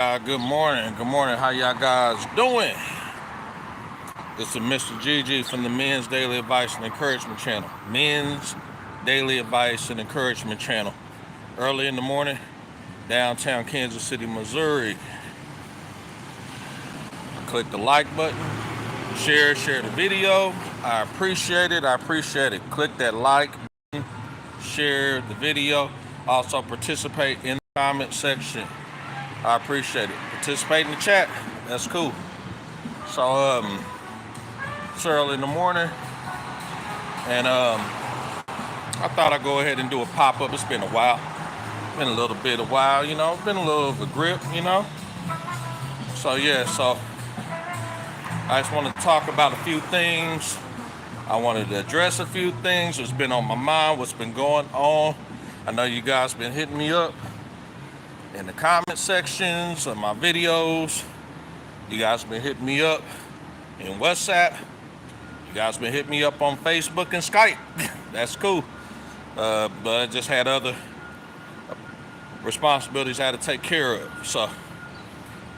Good morning. Good morning. How y'all guys doing? This is Mr. GG from the Men's Daily Advice and Encouragement Channel. Men's Daily Advice and Encouragement Channel. Early in the morning, downtown Kansas City, Missouri. Click the like button. Share the video. I appreciate it. Click that like button. Share the video. Also participate in the comment section. I appreciate it. Participate in the chat. That's cool. So it's early in the morning, and I thought I'd go ahead and do a pop-up. It's been a while. Been a little bit of while, been a little of a grip, So I just wanted to talk about a few things. I wanted to address a few things that's been on my mind, what's been going on. I know you guys been hitting me up in the comment sections of my videos. You guys been hitting me up in WhatsApp. You guys been hitting me up on Facebook and Skype. That's cool. But I just had other responsibilities I had to take care of. So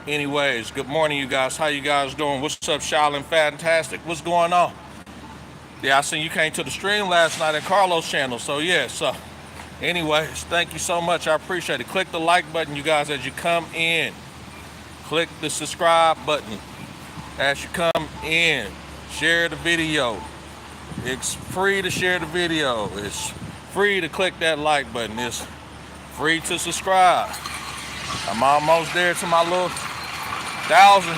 anyways, good morning, you guys. How you guys doing? What's up, Shaolin Fantastic? What's going on? Yeah, I seen you came to the stream last night at Carlos' channel. So yeah, so anyways, thank you so much. I appreciate it. Click the like button, you guys, as you come in. Click the subscribe button as you come in. Share the video. It's free to share the video. It's free to click that like button. It's free to subscribe. I'm almost there to my little 1,000.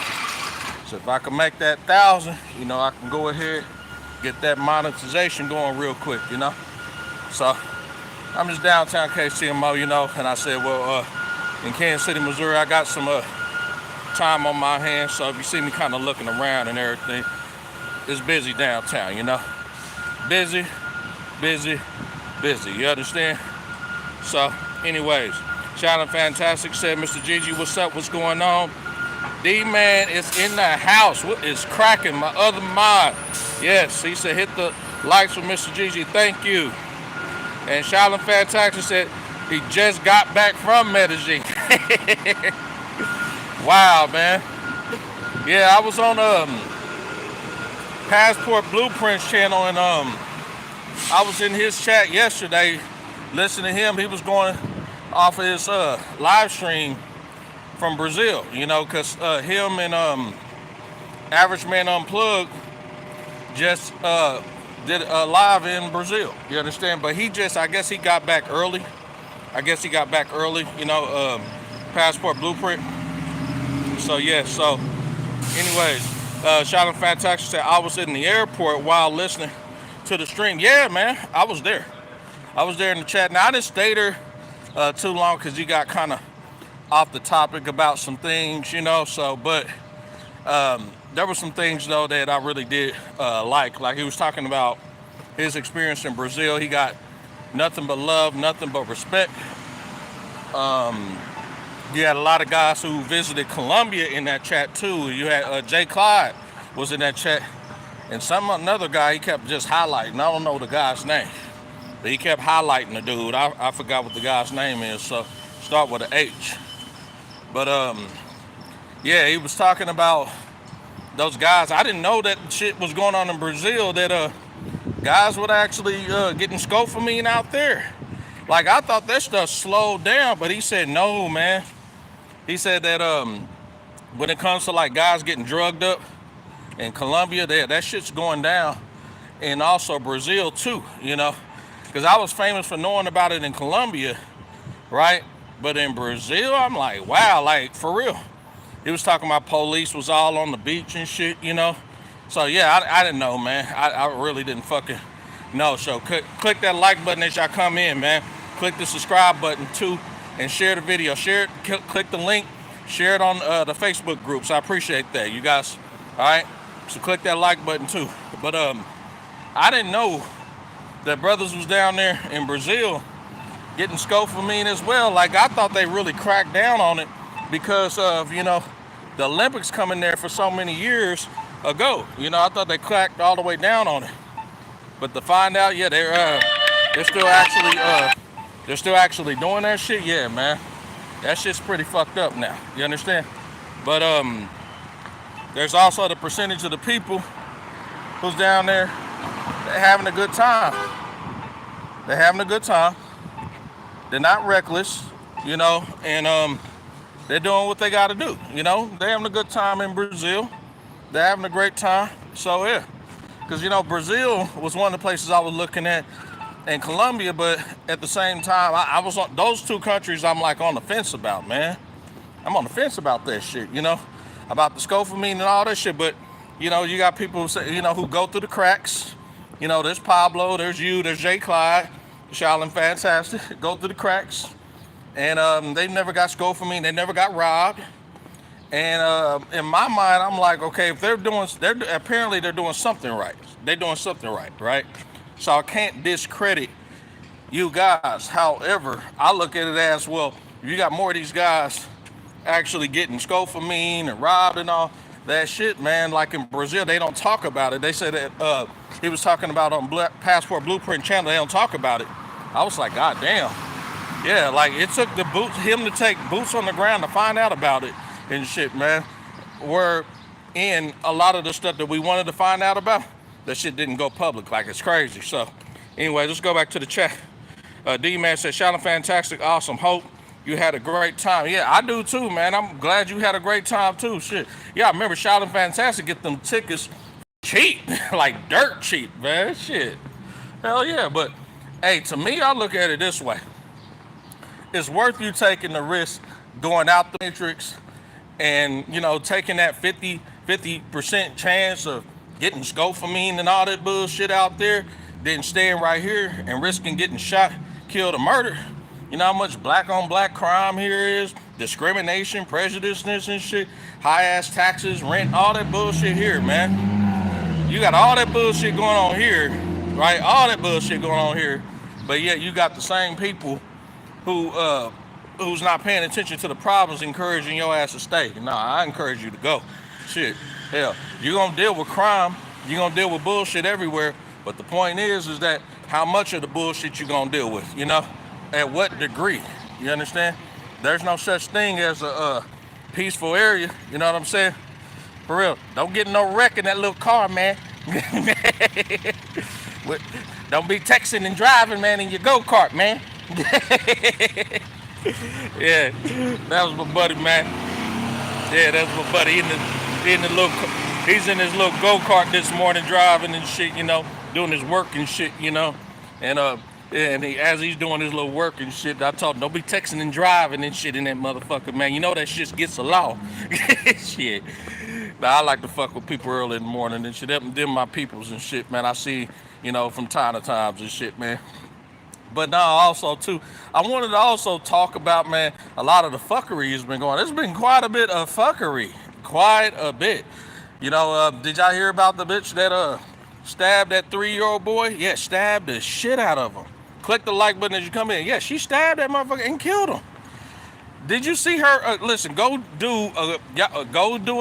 So if I can make that 1,000, I can go ahead get that monetization going real quick, So I'm just downtown KCMO, and I said, well, in Kansas City, Missouri, I got some time on my hands, so if you see me kind of looking around and everything, it's busy downtown, Busy, you understand? So, anyways, Shaolin Fantastic said, Mr. Gigi, what's up, what's going on? D-Man is in the house. What is cracking? My other mod. Yes, he said, hit the likes for Mr. Gigi, thank you. And Shaolin Fantastic said he just got back from Medellin. Wow, man. Yeah, I was on Passport Blueprints channel, and I was in his chat yesterday listening to him. He was going off of his live stream from Brazil, because him and Average Man Unplugged just did a live in Brazil, you understand? But I guess he got back early. Passport Blueprint. So yeah, so anyways, Shaolin Fantastic said I was in the airport while listening to the stream. Yeah, man, I was there in the chat. Now I didn't stay there too long because you got kind of off the topic about some things, so, but there were some things though that I really did like he was talking about his experience in Brazil. He got nothing but love, nothing but respect. You had a lot of guys who visited Colombia in that chat too. You had Jay Clyde was in that chat, and another guy he kept just highlighting. I don't know the guy's name, but he kept highlighting the dude. I forgot what the guy's name is, so start with an H. But yeah, he was talking about those guys. I didn't know that shit was going on in Brazil, that guys would actually getting scopolamine out there. I thought that stuff slowed down, but he said no, man. He said that when it comes to guys getting drugged up in Colombia, that shit's going down, and also Brazil too, because I was famous for knowing about it in Colombia, right? But in Brazil, I'm like, wow, for real. He was talking about police was all on the beach and shit, So yeah, I didn't know, man. I really didn't fucking know. So click that like button as y'all come in, man. Click the subscribe button too, and share the video. Share it. Click the link. Share it on the Facebook groups. I appreciate that, you guys. All right. So click that like button too. But I didn't know that brothers was down there in Brazil getting scopolamine as well. I thought they really cracked down on it because of the Olympics coming there for so many years ago. I thought they cracked all the way down on it. But to find out, yeah, they're still actually doing that shit. Yeah, man. That shit's pretty fucked up now. You understand? But there's also the percentage of the people who's down there, they're having a good time. They're having a good time. They're not reckless, you know, and they're doing what they got to do. You know, they're having a good time in Brazil. They're having a great time. So yeah, because you know, Brazil was one of the places I was looking at, and Colombia, but at the same time, I was on those two countries. I'm like on the fence about, man. I'm on the fence about that shit, you know, about the scopolamine and all that shit. But you know, you got people who say, you know, who go through the cracks. You know, there's Pablo, there's you, there's J. Clyde, Shaolin Fantastic, go through the cracks, and they never got scopolamine, they never got robbed. And in my mind, I'm like, okay, if apparently they're doing something right. They're doing something right, right? So I can't discredit you guys. However, I look at it as, well, if you got more of these guys actually getting scopolamine and robbed and all that shit, man, like in Brazil, they don't talk about it. They said that he was talking about on Passport Blueprint channel, they don't talk about it. I was like, God damn. Yeah, like it took him to take boots on the ground to find out about it and shit, man. Where in a lot of the stuff that we wanted to find out about, that shit didn't go public. Like, it's crazy. So anyway, let's go back to the chat. D-Man said, Shaolin Fantastic, awesome. Hope you had a great time. Yeah, I do too, man. I'm glad you had a great time too. Shit. Yeah, I remember Shaolin Fantastic get them tickets cheap, like dirt cheap, man. Shit. Hell yeah. But hey, to me, I look at it this way. It's worth you taking the risk going out the matrix and, you know, taking that 50% chance of getting scopolamine and all that bullshit out there, then staying right here and risking getting shot, killed, or murdered. You know how much black on black crime here is, discrimination, prejudiceness and shit, high ass taxes, rent, all that bullshit here, man. You got all that bullshit going on here, right? All that bullshit going on here, but yet you got the same people who's not paying attention to the problems encouraging your ass to stay. Nah, I encourage you to go. Shit, hell, you're gonna deal with crime, you're gonna deal with bullshit everywhere, but the point is that how much of the bullshit you gonna deal with, you know? At what degree, you understand? There's no such thing as a peaceful area, you know what I'm saying? For real, don't get no wreck in that little car, man. Don't be texting and driving, man, in your go-kart, man. Yeah, that was my buddy, man. Yeah, that's my buddy. He's in his little go-kart this morning driving and shit, you know, doing his work and shit, you know. And as he's doing his little work and shit, I told him, don't be texting and driving and shit in that motherfucker, man. You know that shit gets the law. Shit. Now, I like to fuck with people early in the morning and shit. Them my peoples and shit, man. I see, you know, from time to time and shit, man. But now also, too, I wanted to also talk about, man, a lot of the fuckery has been going. There's been quite a bit of fuckery. Quite a bit. You know, did y'all hear about the bitch that stabbed that 3-year-old boy? Yeah, stabbed the shit out of him. Click the like button as you come in. Yeah, she stabbed that motherfucker and killed him. Did you see her? Listen, go do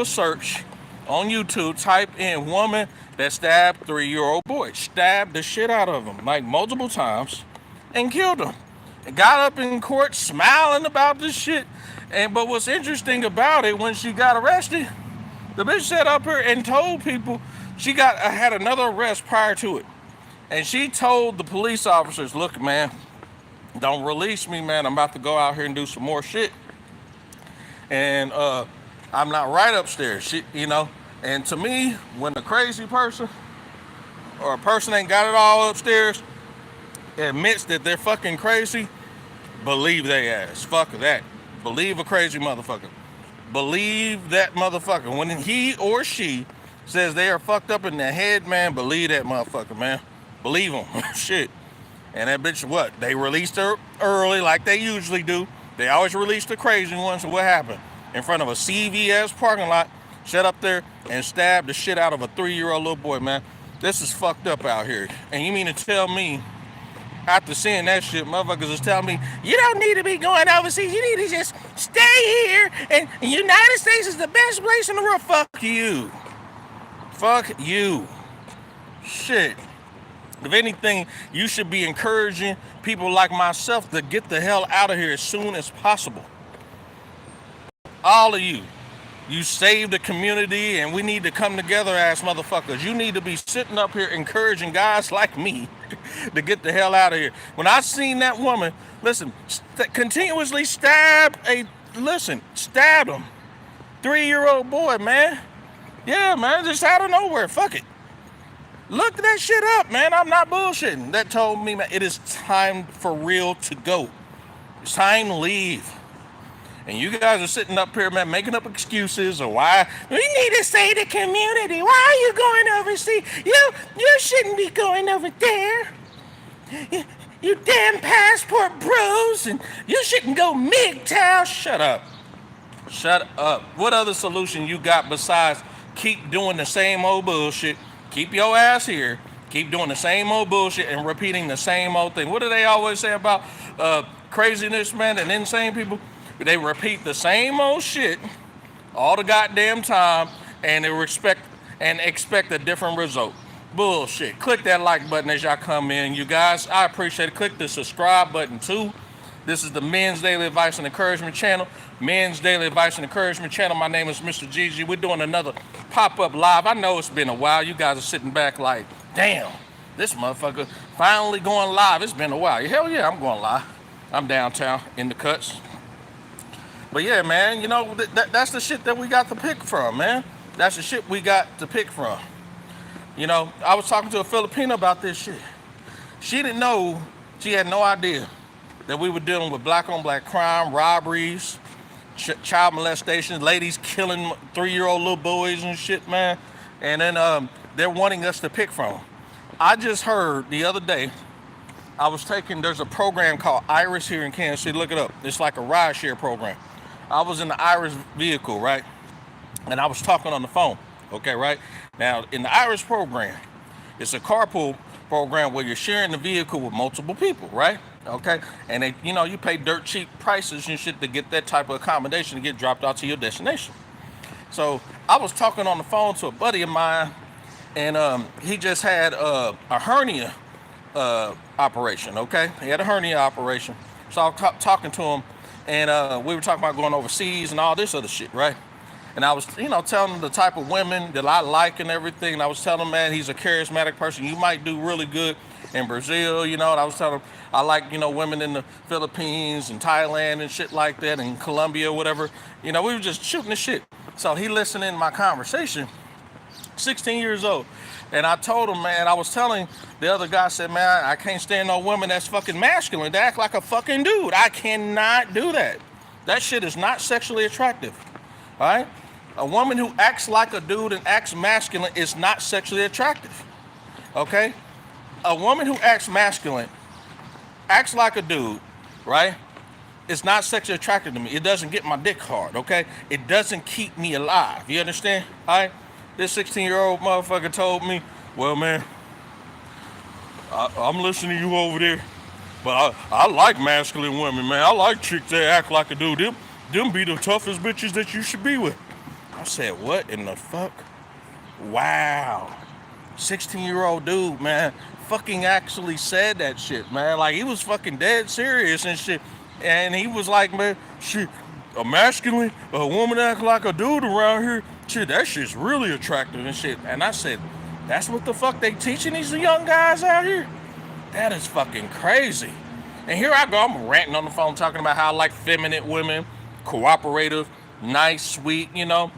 a search on YouTube. Type in woman that stabbed 3-year-old boy. Stabbed the shit out of him, like multiple times, and killed him. And got up in court smiling about this shit. But what's interesting about it, when she got arrested, the bitch sat up here and told people she had another arrest prior to it. And she told the police officers, look, man, don't release me, man. I'm about to go out here and do some more shit. And I'm not right upstairs, you know. And to me, when a crazy person or a person ain't got it all upstairs admits that they're fucking crazy, believe they ass. Fuck that. Believe a crazy motherfucker. Believe that motherfucker. When he or she says they are fucked up in their head, man, believe that motherfucker, man. Believe them. Shit. And that bitch, what? They released her early like they usually do. They always release the crazy ones. So what happened? In front of a CVS parking lot, sat up there and stabbed the shit out of a 3-year-old little boy, man. This is fucked up out here. And you mean to tell me, after seeing that shit, motherfuckers is telling me, you don't need to be going overseas. You need to just stay here. And the United States is the best place in the world. Fuck you. Fuck you. Shit. If anything, you should be encouraging people like myself to get the hell out of here as soon as possible. All of you. You saved the community, and we need to come together as motherfuckers. You need to be sitting up here encouraging guys like me to get the hell out of here. When I seen that woman, listen, continuously stabbed him. 3-year-old boy, man. Yeah, man, just out of nowhere. Fuck it. Look that shit up, man. I'm not bullshitting. That told me, man, it is time for real to go. It's time to leave. And you guys are sitting up here, man, making up excuses or why we need to save the community. Why are you going overseas? You shouldn't be going over there. You damn passport bros, and you shouldn't go MGTOW. Shut up. Shut up. What other solution you got besides keep doing the same old bullshit? Keep your ass here. Keep doing the same old bullshit and repeating the same old thing. What do they always say about craziness, man, and insane people? They repeat the same old shit all the goddamn time, and they expect a different result. Bullshit. Click that like button as y'all come in, you guys. I appreciate it. Click the subscribe button too. This is the Men's Daily Advice and Encouragement channel. Men's Daily Advice and Encouragement channel. My name is Mr. GG. We're doing another pop-up live. I know it's been a while. You guys are sitting back like, damn, this motherfucker finally going live. It's been a while. Hell yeah, I'm going live. I'm downtown in the cuts. But yeah, man, you know, that's the shit that we got to pick from, man. That's the shit we got to pick from. You know, I was talking to a Filipino about this shit. She didn't know, she had no idea that we were dealing with black-on-black crime, robberies, child molestation, ladies killing 3-year-old little boys and shit, man. And then they're wanting us to pick from. I just heard the other day, there's a program called Iris here in Kansas City. Look it up. It's like a ride share program. I was in the Iris vehicle, right? And I was talking on the phone, okay, right? Now, in the Iris program, it's a carpool program where you're sharing the vehicle with multiple people, right? Okay? And they, you know, you pay dirt cheap prices and shit to get that type of accommodation to get dropped out to your destination. So I was talking on the phone to a buddy of mine, and he just had a hernia operation, okay? He had a hernia operation. So I was talking to him, and we were talking about going overseas and all this other shit, right? And I was, you know, telling him the type of women that I like and everything. And I was telling him, man, he's a charismatic person. You might do really good in Brazil, you know. And I was telling him, I like, you know, women in the Philippines and Thailand and shit like that, and Colombia, whatever. You know, we were just shooting the shit. So he listened in my conversation, 16 years old. And I told him, man, I was telling the other guy, I said, man, I can't stand no woman that's fucking masculine. They act like a fucking dude. I cannot do that. That shit is not sexually attractive. All right? A woman who acts like a dude and acts masculine is not sexually attractive. Okay? A woman who acts masculine, acts like a dude, right? It's not sexually attractive to me. It doesn't get my dick hard, okay? It doesn't keep me alive. You understand? All right? This 16-year-old motherfucker told me, well, man, I'm listening to you over there, but I like masculine women, man. I like chicks that act like a dude. Them be the toughest bitches that you should be with. I said, what in the fuck? Wow. 16-year-old dude, man, fucking actually said that shit, man. Like, he was fucking dead serious and shit. And he was like, man, shit, a masculine, a woman act like a dude around here, shit, that shit's really attractive and shit. And I said, that's what the fuck they teaching these young guys out here? That is fucking crazy. And here I go, I'm ranting on the phone talking about how I like feminine women, cooperative, nice, sweet, you know,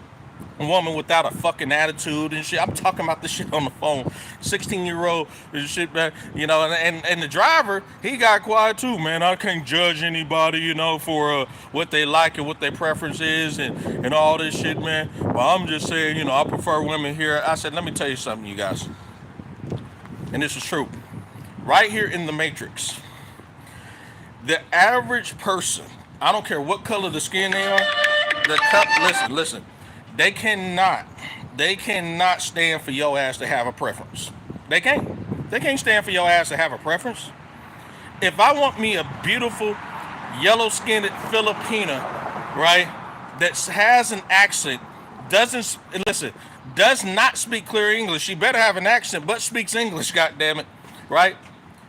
a woman without a fucking attitude and shit. I'm talking about this shit on the phone. 16-year-old and shit, man, you know, and the driver, he got quiet too, man. I can't judge anybody, you know, for what they like and what their preference is and all this shit, man. But I'm just saying, you know, I prefer women here. I said, let me tell you something, you guys. And this is true. Right here in the Matrix, the average person, I don't care what color the skin they are, listen, they cannot stand for your ass to have a preference. They can't stand for your ass to have a preference. If I want me a beautiful, yellow-skinned Filipina, right, that has an accent, does not speak clear English. She better have an accent, but speaks English, goddammit, right?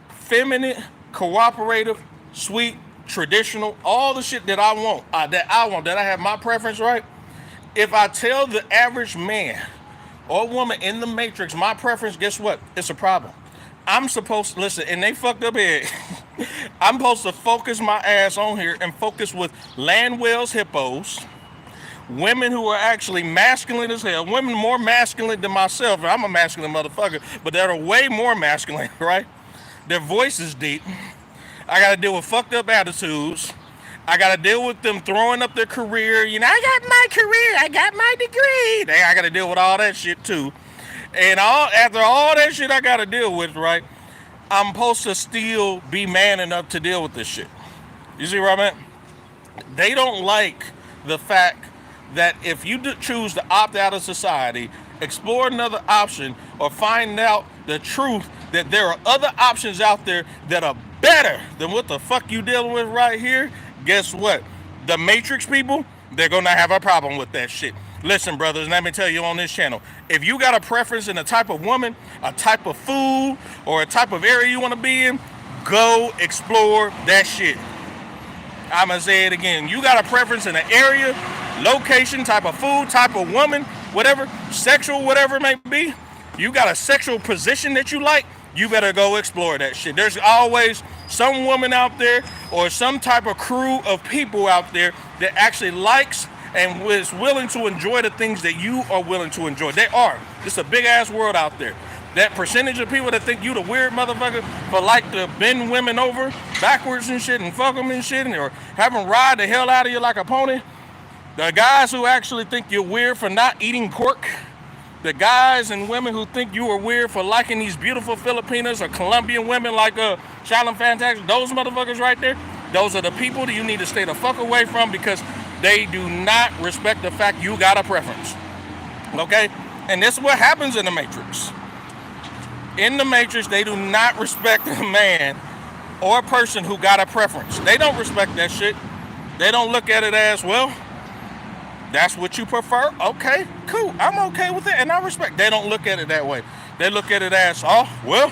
Feminine, cooperative, sweet, traditional, all the shit that I want, that I have my preference, right? If I tell the average man or woman in the matrix my preference, guess what? It's a problem. I'm supposed to listen, and they fucked up here. I'm supposed to focus my ass on here and focus with land whales, hippos, women who are actually masculine as hell, women more masculine than myself. I'm a masculine motherfucker, but that are way more masculine, right? Their voice is deep. I gotta deal with fucked up attitudes. I gotta deal with them throwing up their career. You know, I got my career, I got my degree. I gotta deal with all that shit too. And after all that shit I gotta deal with, right? I'm supposed to still be man enough to deal with this shit. You see where I'm at? They don't like the fact that if you choose to opt out of society, explore another option, or find out the truth that there are other options out there that are better than what the fuck you dealing with right here, guess what? The Matrix people, they're gonna have a problem with that shit. Listen, brothers, let me tell you on this channel, if you got a preference in a type of woman, a type of food, or a type of area you want to be in, go explore that shit. I'm gonna say it again. You got a preference in an area, location, type of food, type of woman, whatever, sexual, whatever it may be. You got a sexual position that you like, you better go explore that shit. There's always some woman out there or some type of crew of people out there that actually likes and is willing to enjoy the things that you are willing to enjoy. They are. It's a big ass world out there. That percentage of people that think you the weird motherfucker for like to bend women over backwards and shit and fuck them and shit, or have them ride the hell out of you like a pony. The guys who actually think you're weird for not eating pork. The guys and women who think you are weird for liking these beautiful Filipinas or Colombian women like Shaolin Fantastic, those motherfuckers right there, those are the people that you need to stay the fuck away from, because they do not respect the fact you got a preference. Okay? And this is what happens in the Matrix. In the Matrix, they do not respect a man or a person who got a preference. They don't respect that shit. They don't look at it as, well, that's what you prefer? Okay, cool. I'm okay with it, and I respect. They don't look at it that way. They look at it as, oh, well,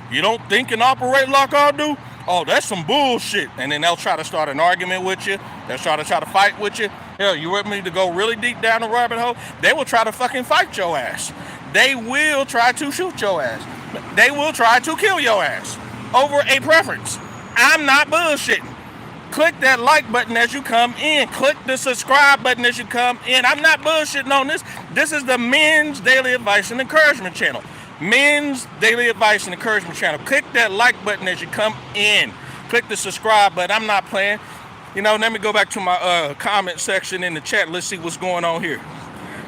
you don't think and operate like I do? Oh, that's some bullshit. And then they'll try to start an argument with you. They'll try to fight with you. Hell, you want me to go really deep down the rabbit hole? They will try to fucking fight your ass. They will try to shoot your ass. They will try to kill your ass over a preference. I'm not bullshitting. Click that like button as you come in. Click the subscribe button as you come in. I'm not bullshitting on this. This is the Men's Daily Advice and Encouragement channel. Men's Daily Advice and Encouragement channel. Click that like button as you come in. Click the subscribe button. I'm not playing. You know, let me go back to my comment section in the chat. Let's see what's going on here.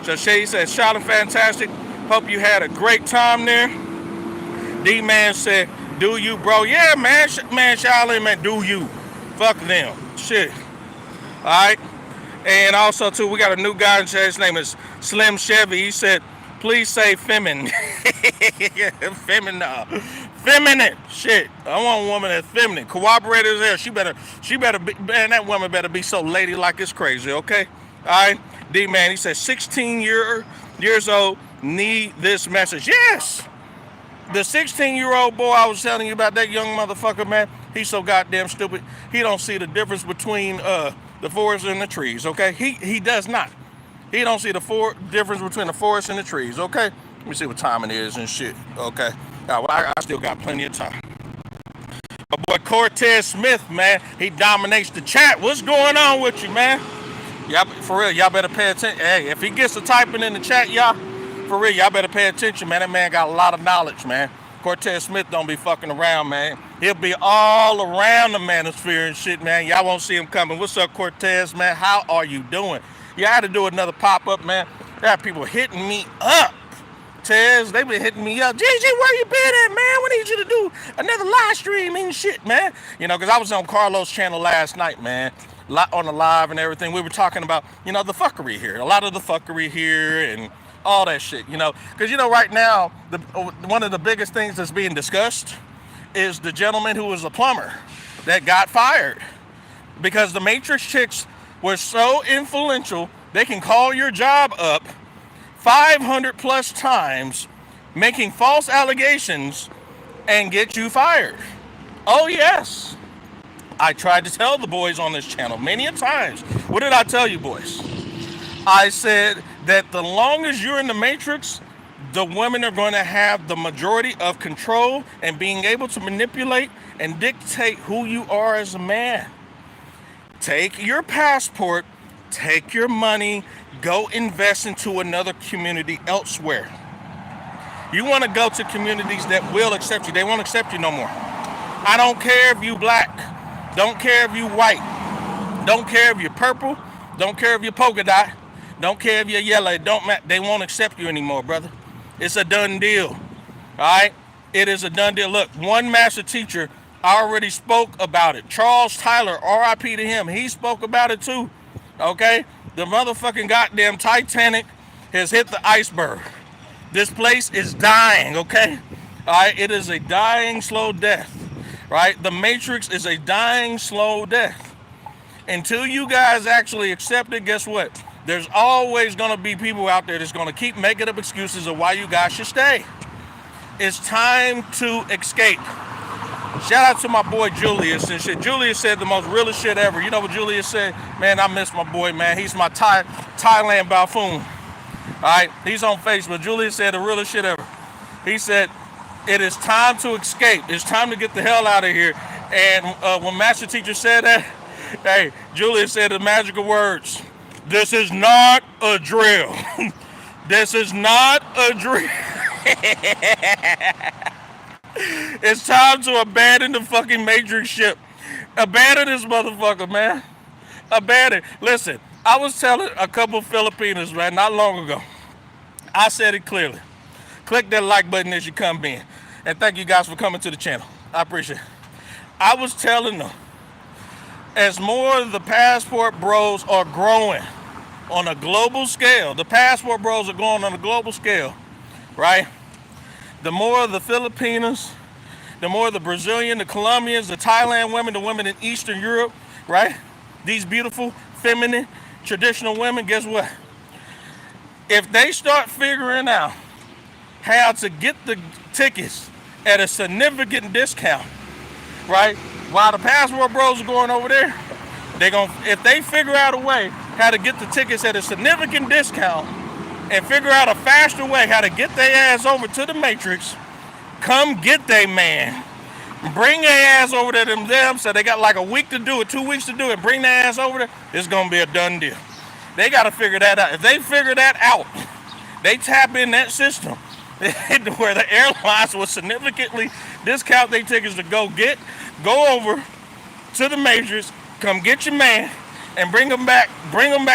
So Shay says, Shaolin Fantastic. Hope you had a great time there. D-Man said, do you, bro? Yeah, man. Shaolin, man, do you. Fuck them. Shit. Alright. And also, too, we got a new guy in chat. His name is Slim Chevy. He said, please say feminine. Feminine. Shit. I want a woman that's feminine. Cooperative there. She better be, man, that woman better be so ladylike it's crazy, okay? Alright. D-Man, he says 16 years old, need this message. Yes! The 16-year-old boy I was telling you about, that young motherfucker, man, he's so goddamn stupid. He don't see the difference between the forest and the trees, okay? He does not. He don't see the difference between the forest and the trees, okay? Let me see what time it is and shit, okay? Well, I still got plenty of time. My boy Cortez Smith, man, he dominates the chat. What's going on with you, man? Y'all, for real, y'all better pay attention. Hey, if he gets to typing in the chat, y'all, for real, y'all better pay attention, man. That man got a lot of knowledge, man. Cortez Smith don't be fucking around, man. He'll be all around the manosphere and shit, man. Y'all won't see him coming. What's up, Cortez, man? How are you doing? Yeah, I had to do another pop-up, man. There are people hitting me up. Tez, they been hitting me up. GG, where you been at, man? We need you to do another live stream and shit, man. You know, because I was on Carlos' channel last night, man. On the live and everything. We were talking about, you know, the fuckery here. A lot of the fuckery here and all that shit, you know. Because, you know, right now, one of the biggest things that's being discussed is the gentleman who was a plumber that got fired. Because the Matrix chicks were so influential, they can call your job up 500 plus times, making false allegations and get you fired. Oh, yes. I tried to tell the boys on this channel many a times. What did I tell you, boys? I said that the longest you're in the matrix, the women are going to have the majority of control and being able to manipulate and dictate who you are as a man. Take your passport, take your money, go invest into another community elsewhere. You want to go to communities that will accept you. They won't accept you no more. I don't care if you black, don't care if you white, don't care if you're purple, don't care if you're polka dot, don't care if you're yellow. They won't accept you anymore, brother. It's a done deal. All right? It is a done deal. Look, one master teacher already spoke about it. Charles Tyler, R.I.P. to him. He spoke about it too. Okay? The motherfucking goddamn Titanic has hit the iceberg. This place is dying, okay? All right? It is a dying, slow death. Right? The Matrix is a dying, slow death. Until you guys actually accept it, guess what? There's always going to be people out there that's going to keep making up excuses of why you guys should stay. It's time to escape. Shout out to my boy Julius and shit. Julius said the most realest shit ever. You know what Julius said? Man, I miss my boy, man. He's my Thailand buffoon. All right? He's on Facebook. Julius said the realest shit ever. He said, it is time to escape. It's time to get the hell out of here. And when Master Teacher said that, hey, Julius said the magical words. This is not a drill. This is not a drill. It's time to abandon the fucking Matrix ship. Abandon this motherfucker, man. Abandon. Listen, I was telling a couple Filipinos, man, not long ago. I said it clearly. Click that like button as you come in. And thank you guys for coming to the channel. I appreciate it. I was telling them, as more of the passport bros are growing on a global scale, the passport bros are going on a global scale, right? The more of the Filipinos, the more of the Brazilian, the Colombians, the Thailand women, the women in Eastern Europe, right? These beautiful, feminine, traditional women, guess what? If they start figuring out how to get the tickets at a significant discount, right? While the passport bros are going over there, if they figure out a way how to get the tickets at a significant discount and figure out a faster way how to get their ass over to the Matrix, come get their man. Bring their ass over there them, so they got like a week to do it, 2 weeks to do it, bring their ass over there, it's gonna be a done deal. They gotta figure that out. If they figure that out, they tap in that system where the airlines will significantly discount their tickets to go over to the Matrix, come get your man, and bring them back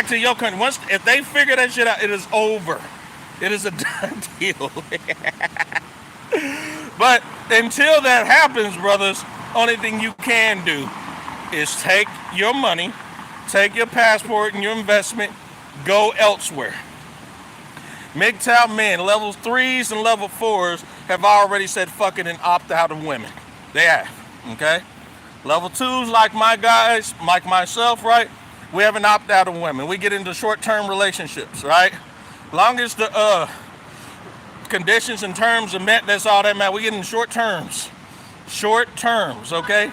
to your country. If they figure that shit out, it is over. It is a done deal. But until that happens, brothers, only thing you can do is take your money, take your passport and your investment, go elsewhere. MGTOW men, level 3s and level 4s, have already said fuck it and opt out of women. They have, okay? Level 2s, like my guys, like myself, right? We haven't opted out of women. We get into short-term relationships, right? Long as the conditions and terms are met, that's all that matters. We get in short terms. Short terms, okay?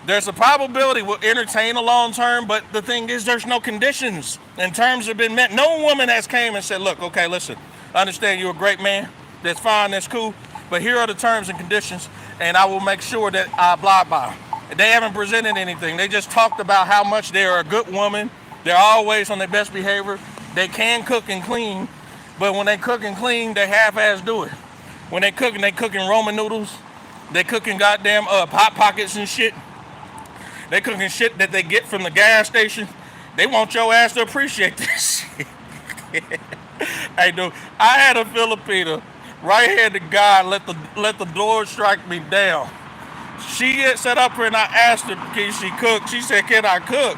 There's a probability we'll entertain a long term, but the thing is there's no conditions and terms have been met. No woman has came and said, look, okay, listen, I understand you're a great man. That's fine, that's cool. But here are the terms and conditions, and I will make sure that I abide by them. They haven't presented anything. They just talked about how much they are a good woman. They're always on their best behavior. They can cook and clean, but when they cook and clean, they half-ass do it. When they cooking Roman noodles. They cooking goddamn Hot Pockets and shit. They cooking shit that they get from the gas station. They want your ass to appreciate this shit. Hey, dude, I had a Filipina right-handed guy let the Lord strike me down. She had set up her and I asked her, can she cook? She said, can I cook?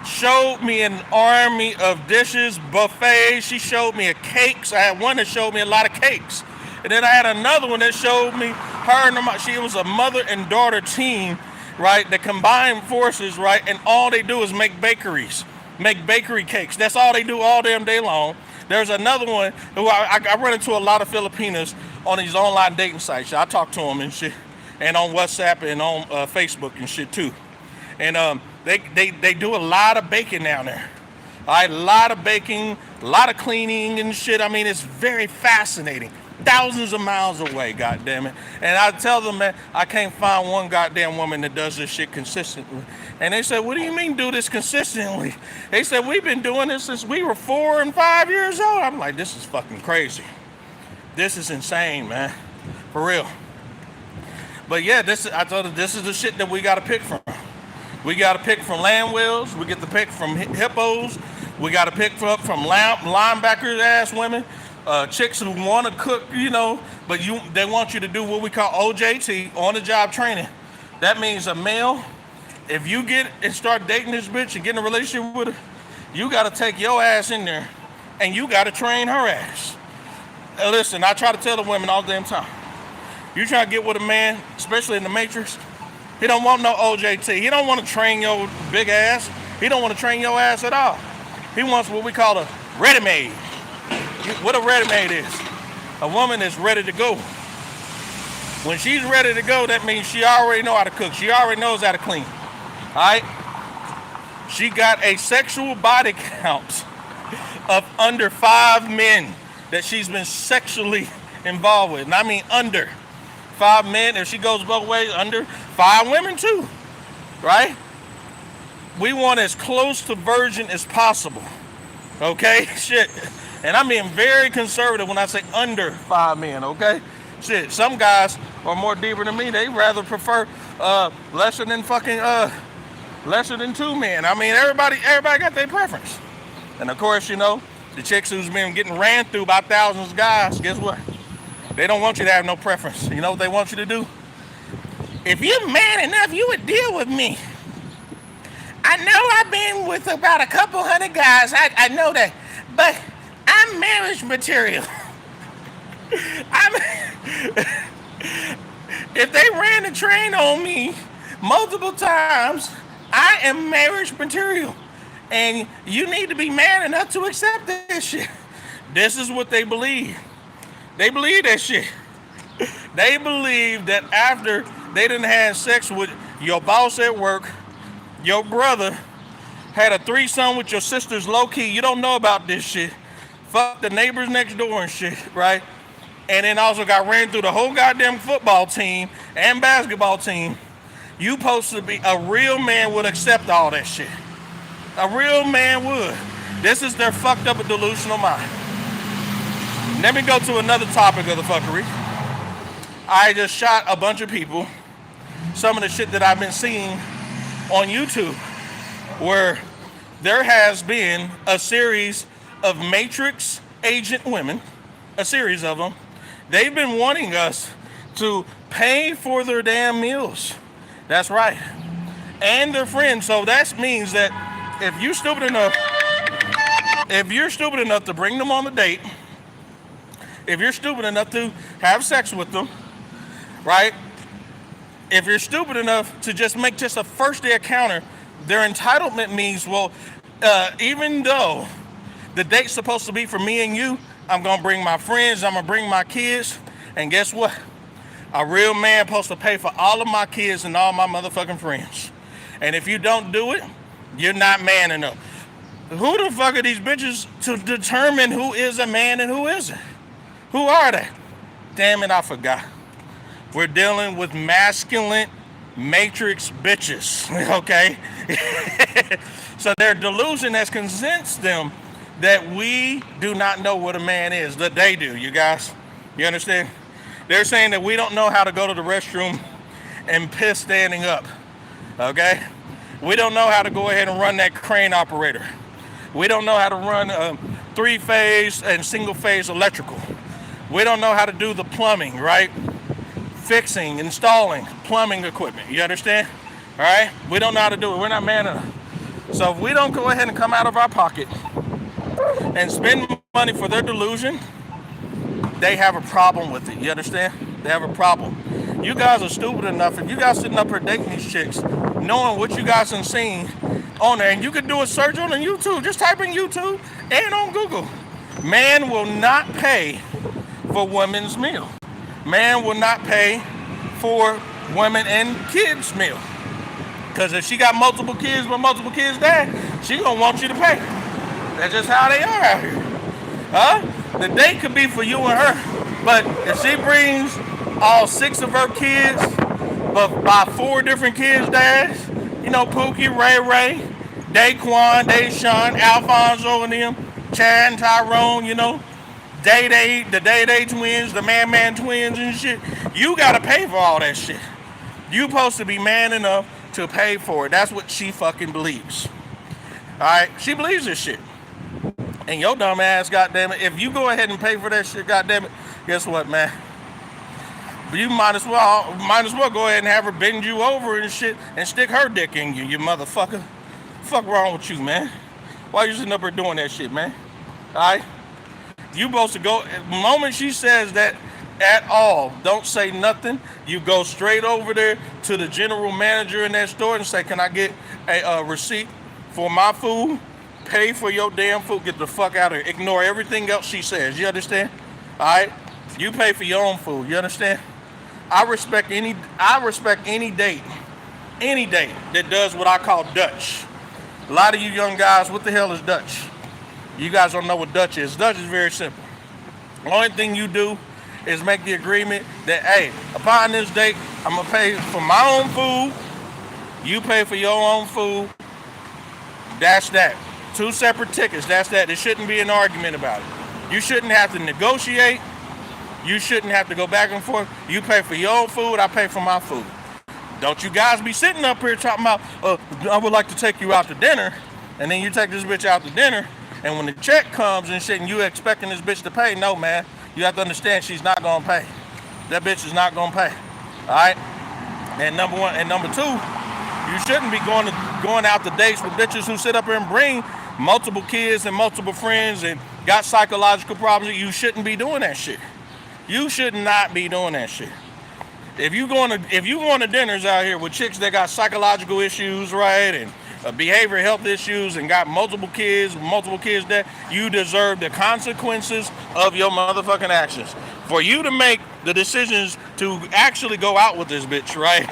Showed me an army of dishes, buffets. She showed me cakes. I had one that showed me a lot of cakes. And then I had another one that showed me her and she was a mother and daughter team, right? That combine forces, right? And all they do is make bakeries, make bakery cakes. That's all they do all damn day long. There's another one who I run into a lot of Filipinas on these online dating sites. I talk to them and shit. and on WhatsApp and on Facebook and shit too. And they do a lot of baking down there. All right, a lot of baking, a lot of cleaning and shit. I mean, it's very fascinating. Thousands of miles away, goddamn it. And I tell them, man, I can't find one goddamn woman that does this shit consistently. And they said, what do you mean do this consistently? They said, we've been doing this since we were 4 and 5 years old. I'm like, this is fucking crazy. This is insane, man. For real. But yeah, I told her, this is the shit that we got to pick from. We got to pick from land whales. We get to pick from hippos. We got to pick from linebackers ass women. Chicks who want to cook, you know, but they want you to do what we call OJT, on the job training. That means a male, if you get and start dating this bitch and get in a relationship with her, you got to take your ass in there and you got to train her ass. Listen, I try to tell the women all the damn time. You try to get with a man, especially in the Matrix, he don't want no OJT. He don't want to train your big ass. He don't want to train your ass at all. He wants what we call a ready-made. What a ready-made is. A woman is ready to go. When she's ready to go, that means she already know how to cook. She already knows how to clean. All right? She got a sexual body count of under 5 men that she's been sexually involved with. And I mean under 5 men. If she goes both ways, under 5 women too. Right? We want as close to virgin as possible. Okay? Shit. And I'm being very conservative when I say under 5 men, okay? Shit, some guys are more deeper than me. They rather prefer lesser than 2 men. I mean, everybody got their preference. And of course, you know, the chicks who's been getting ran through by thousands of guys, guess what? They don't want you to have no preference. You know what they want you to do? If you're man enough, you would deal with me. I know I've been with about a couple hundred guys. I know that. But I'm marriage material. If they ran the train on me multiple times, I am marriage material. And you need to be man enough to accept this shit. This is what they believe. They believe that shit. They believe that after they done had sex with your boss at work, your brother had a threesome with your sisters low-key, you don't know about this shit. Fuck the neighbors next door and shit, right? And then also got ran through the whole goddamn football team and basketball team. You supposed to be, a real man would accept all that shit. A real man would. This is their fucked up and delusional mind. Let me go to another topic of the fuckery. I just shot a bunch of people. Some of the shit that I've been seeing on YouTube, where there has been a series of Matrix agent women, a series of them. They've been wanting us to pay for their damn meals. That's right. And their friends. So that means that if you're stupid enough to bring them on a date, if you're stupid enough to have sex with them, right? If you're stupid enough to just make just a first day encounter, their entitlement means, well, even though the date's supposed to be for me and you, I'm going to bring my friends, I'm going to bring my kids, and guess what? A real man supposed to pay for all of my kids and all my motherfucking friends. And if you don't do it, you're not man enough. Who the fuck are these bitches to determine who is a man and who isn't? Who are they? Damn it, I forgot. We're dealing with masculine matrix bitches, okay? So their delusion has convinced them that we do not know what a man is, that they do, you guys. You understand? They're saying that we don't know how to go to the restroom and piss standing up, okay? We don't know how to go ahead and run that crane operator. We don't know how to run 3-phase and single-phase electrical. We don't know how to do the plumbing, right? Fixing, installing plumbing equipment. You understand? All right? We don't know how to do it. We're not man enough. So if we don't go ahead and come out of our pocket and spend money for their delusion, they have a problem with it. You understand? They have a problem. You guys are stupid enough. If you guys sitting up here dating these chicks, knowing what you guys have seen on there, and you can do a search on YouTube. Just type in YouTube and on Google. Man will not pay for women's meal. Man will not pay for women and kids meal. Because if she got multiple kids with multiple kids there, she gonna want you to pay. That's just how they are out here. Huh? The date could be for you and her. But if she brings all 6 of her kids, but by 4 different kids' dads, you know, Pookie, Ray, Daquan, Deshaun, Alfonso and them, Chad and Tyrone, you know, the Day twins, the Man twins and shit. You gotta pay for all that shit. You supposed to be man enough to pay for it. That's what she fucking believes. Alright? She believes this shit. And your dumb ass, goddammit, if you go ahead and pay for that shit, goddammit, guess what, man? You might as well go ahead and have her bend you over and shit and stick her dick in you, you motherfucker. Fuck wrong with you, man? Why you sitting up here doing that shit, man? Alright? You supposed to go, the moment she says that at all, don't say nothing. You go straight over there to the general manager in that store and say, can I get a receipt for my food? Pay for your damn food. Get the fuck out of here. Ignore everything else she says. You understand? Alright? You pay for your own food. You understand? I respect any date that does what I call Dutch. A lot of you young guys, what the hell is Dutch? You guys don't know what Dutch is. Dutch is very simple. The only thing you do is make the agreement that, hey, upon this date, I'm going to pay for my own food. You pay for your own food. That's that. 2 separate tickets. That's that. There shouldn't be an argument about it. You shouldn't have to negotiate. You shouldn't have to go back and forth. You pay for your own food. I pay for my food. Don't you guys be sitting up here talking about, I would like to take you out to dinner. And then you take this bitch out to dinner. And when the check comes and shit and you expecting this bitch to pay, no, man. You have to understand she's not going to pay. That bitch is not going to pay. All right? And number 1. And number 2, you shouldn't be going out to dates with bitches who sit up here and bring multiple kids and multiple friends and got psychological problems. You shouldn't be doing that shit. You should not be doing that shit. If you going to dinners out here with chicks that got psychological issues, right, and behavioral health issues and got multiple kids that, you deserve the consequences of your motherfucking actions. For you to make the decisions to actually go out with this bitch, right,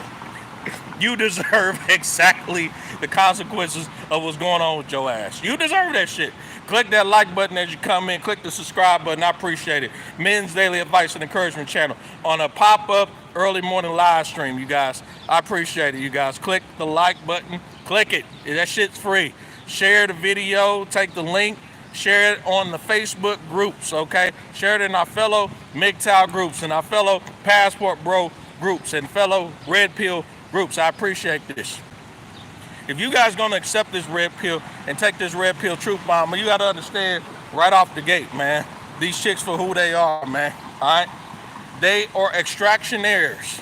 you deserve exactly the consequences of what's going on with your ass. You deserve that shit. Click that like button as you come in. Click the subscribe button. I appreciate it. Men's Daily Advice and Encouragement channel on a pop-up early morning live stream, you guys. I appreciate it, you guys. Click the like button. Click it. That shit's free. Share the video. Take the link. Share it on the Facebook groups, okay? Share it in our fellow MGTOW groups and our fellow Passport Bro groups and fellow Red Pill groups. I appreciate this. If you guys gonna accept this red pill and take this red pill truth bomb, you gotta understand right off the gate, man, these chicks for who they are, man. Alright? They are extractionaires.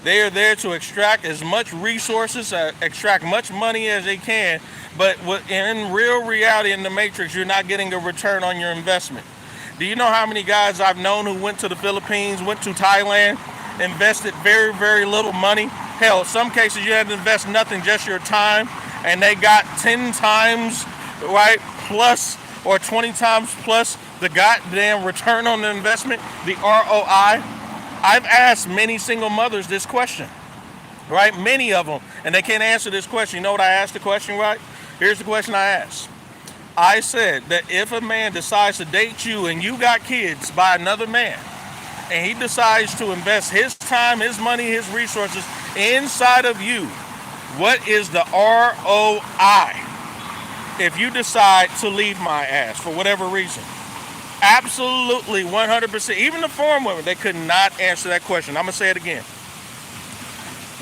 They are there to extract as much resources, extract much money as they can, but in real reality in the matrix, you're not getting a return on your investment. Do you know how many guys I've known who went to the Philippines, went to Thailand, invested very, very little money? Hell, in some cases you had to invest nothing, just your time, and they got 10 times, right, plus, or 20 times plus the goddamn return on the investment, the ROI. I've asked many single mothers this question, right? Many of them, and they can't answer this question. You know what I asked the question, right? Here's the question I asked. I said that if a man decides to date you and you got kids by another man, and he decides to invest his time, his money, his resources inside of you, what is the ROI if you decide to leave my ass for whatever reason? Absolutely 100%. Even the foreign women, they could not answer that question. I'm going to say it again.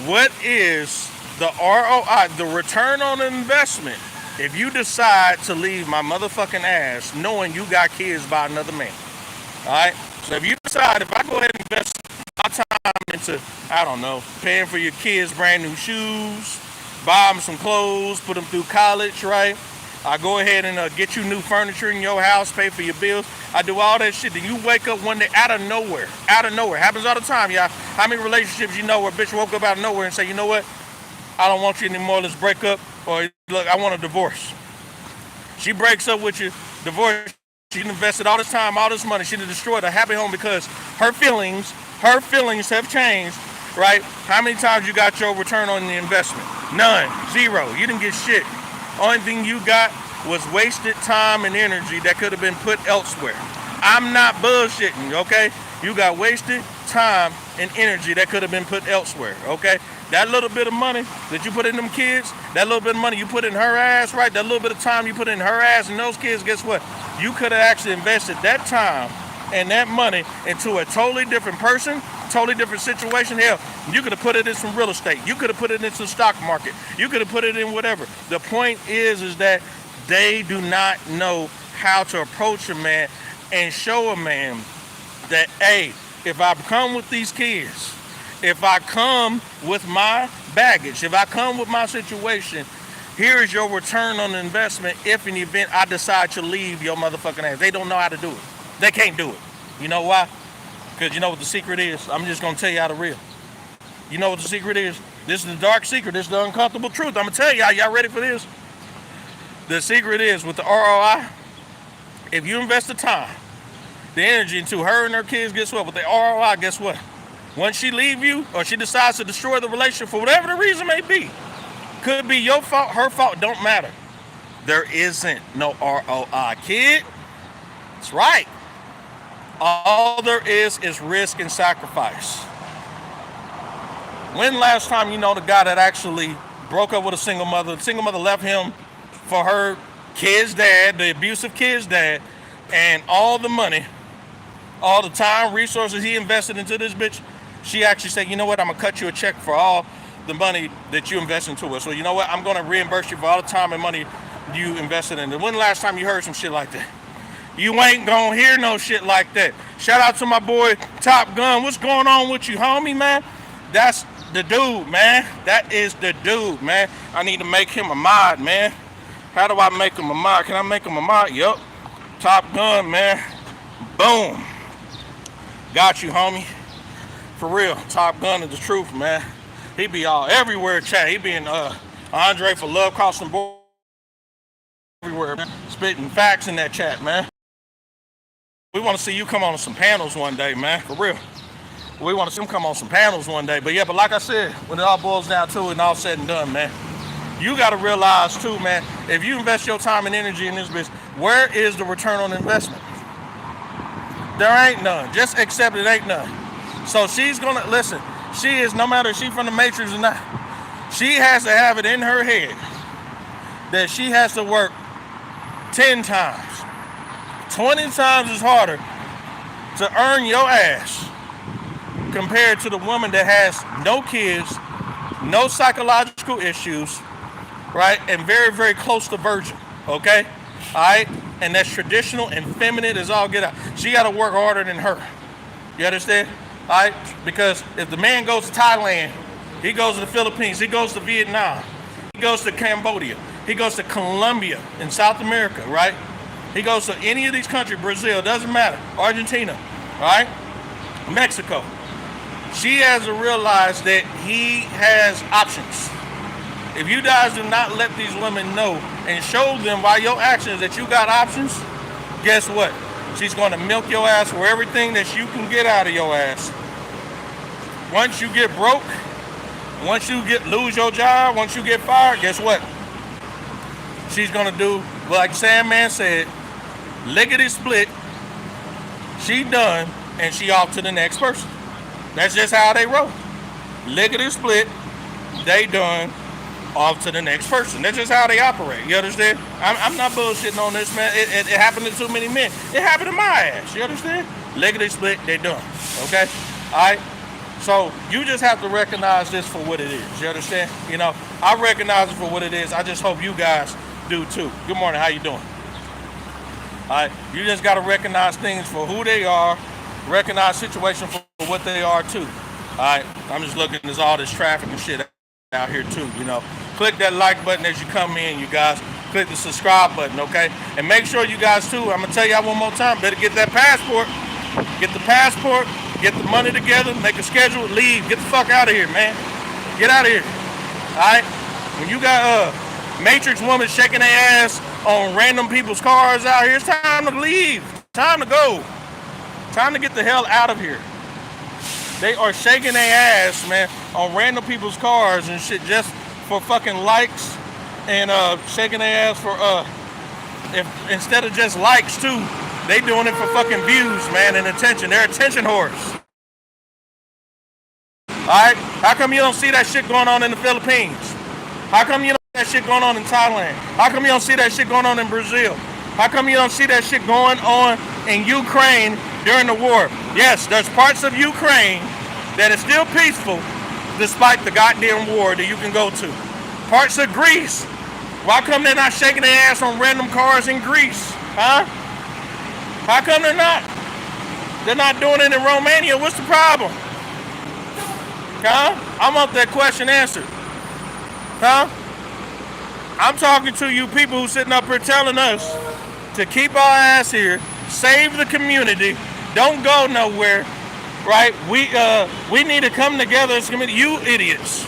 What is the ROI, the return on investment, if you decide to leave my motherfucking ass knowing you got kids by another man? All right? So if you decide, if I go ahead and invest my time into, I don't know, paying for your kids brand new shoes, buy them some clothes, put them through college, right? I go ahead and get you new furniture in your house, pay for your bills. I do all that shit. Then you wake up one day out of nowhere. Happens all the time, y'all. How many relationships you know where a bitch woke up out of nowhere and say, you know what? I don't want you anymore. Let's break up. Or, look, I want a divorce. She breaks up with you, divorce. She invested all this time, all this money. She destroyed a happy home because her feelings have changed right? How many times you got your return on the investment? None. Zero. You didn't get shit. Only thing you got was wasted time and energy that could have been put elsewhere. I'm not bullshitting, okay? You got wasted time and energy that could have been put elsewhere, okay? That little bit of money that you put in them kids, that little bit of money you put in her ass, right? That little bit of time you put in her ass and those kids, guess what? You could have actually invested that time and that money into a totally different person, totally different situation. Hell, you could have put it in some real estate. You could have put it into the stock market. You could have put it in whatever. The point is that they do not know how to approach a man and show a man that, hey, if I come with these kids, if I come with my baggage, if I come with my situation, here is your return on the investment if in the event I decide to leave your motherfucking ass. They don't know how to do it. They can't do it. You know why? Because you know what the secret is? I'm just going to tell you how the real. You know what the secret is? This is the dark secret. This is the uncomfortable truth. I'm going to tell y'all. Y'all ready for this? The secret is with the ROI, if you invest the time, the energy into her and her kids, guess what? With the ROI, guess what? Once she leave you or she decides to destroy the relationship for whatever the reason may be, could be your fault, her fault, don't matter. There isn't no ROI, kid. That's right. All there is risk and sacrifice. When last time you know the guy that actually broke up with a single mother? The single mother left him for her kid's dad, the abusive kid's dad, and all the money, all the time, resources he invested into this bitch. She actually said, you know what, I'm going to cut you a check for all the money that you invest into it. So you know what, I'm going to reimburse you for all the time and money you invested in it. When the last time you heard some shit like that? You ain't going to hear no shit like that. Shout out to my boy Top Gun. What's going on with you, homie, man? That's the dude, man. That is the dude, man. I need to make him a mod, man. How do I make him a mod? Can I make him a mod? Yup. Top Gun, man. Boom. Got you, homie. For real. Top Gun is the truth, man. He be all everywhere, chat. He be in Andre for Love Crossing Board. Everywhere, man. Spitting facts in that chat, man. We want to see you come on some panels one day, man. For real. We want to see him come on some panels one day. But yeah, but like I said, when it all boils down to it and all said and done, man, you got to realize too, man, if you invest your time and energy in this business, where is the return on investment? There ain't none. Just accept it ain't none. So she's going to, listen, she is, no matter if she's from the Matrix or not, she has to have it in her head that she has to work 10 times, 20 times as harder to earn your ass compared to the woman that has no kids, no psychological issues, right, and very, very close to virgin, okay? All right? And that's traditional and feminine as all get out. She got to work harder than her. You understand? All right? Because if the man goes to Thailand, he goes to the Philippines, he goes to Vietnam, he goes to Cambodia, he goes to Colombia in South America, right? He goes to any of these countries, Brazil, doesn't matter, Argentina, all right? Mexico. She has to realize that he has options. If you guys do not let these women know and show them by your actions that you got options, guess what? She's going to milk your ass for everything that you can get out of your ass. Once you get broke, once you lose your job, once you get fired, guess what? She's going to do, like Sandman said, lickety split. She done, and she off to the next person. That's just how they roll. Lickety split, they done, off to the next person. That's just how they operate. You understand? I'm not bullshitting on this, man. It happened to too many men. It happened to my ass. You understand? Lickety split, they done. Okay? All right? So you just have to recognize this for what it is. You understand? You know, I recognize it for what it is. I just hope you guys do too. Good morning. How you doing? All right? You just got to recognize things for who they are. Recognize situations for what they are too. All right? I'm just looking at all this traffic and shit out here too, you know. Click that like button as you come in, you guys. Click the subscribe button, okay? And make sure you guys too, I'm gonna tell y'all one more time, better get that passport. Get the passport, get the money together, make a schedule, leave. Get the fuck out of here, man. Get out of here. Alright? When you got Matrix woman shaking their ass on random people's cars out here, it's time to leave. Time to go. Time to get the hell out of here. They are shaking their ass, man, on random people's cars and shit just for fucking likes and shaking their ass for if instead of just likes too, they doing it for fucking views, man, and attention. They're attention whores. Alright? How come you don't see that shit going on in the Philippines? How come you don't see that shit going on in Thailand? How come you don't see that shit going on in Brazil? How come you don't see that shit going on in Ukraine during the war? Yes, there's parts of Ukraine that is still peaceful despite the goddamn war that you can go to. Parts of Greece. Why come they're not shaking their ass on random cars in Greece? Huh? How come they're not? They're not doing it in Romania. What's the problem? Huh? I want that question answered. Huh? I'm talking to you people who sitting up here telling us to keep our ass here, save the community, don't go nowhere, right? We need to come together as a community. You idiots.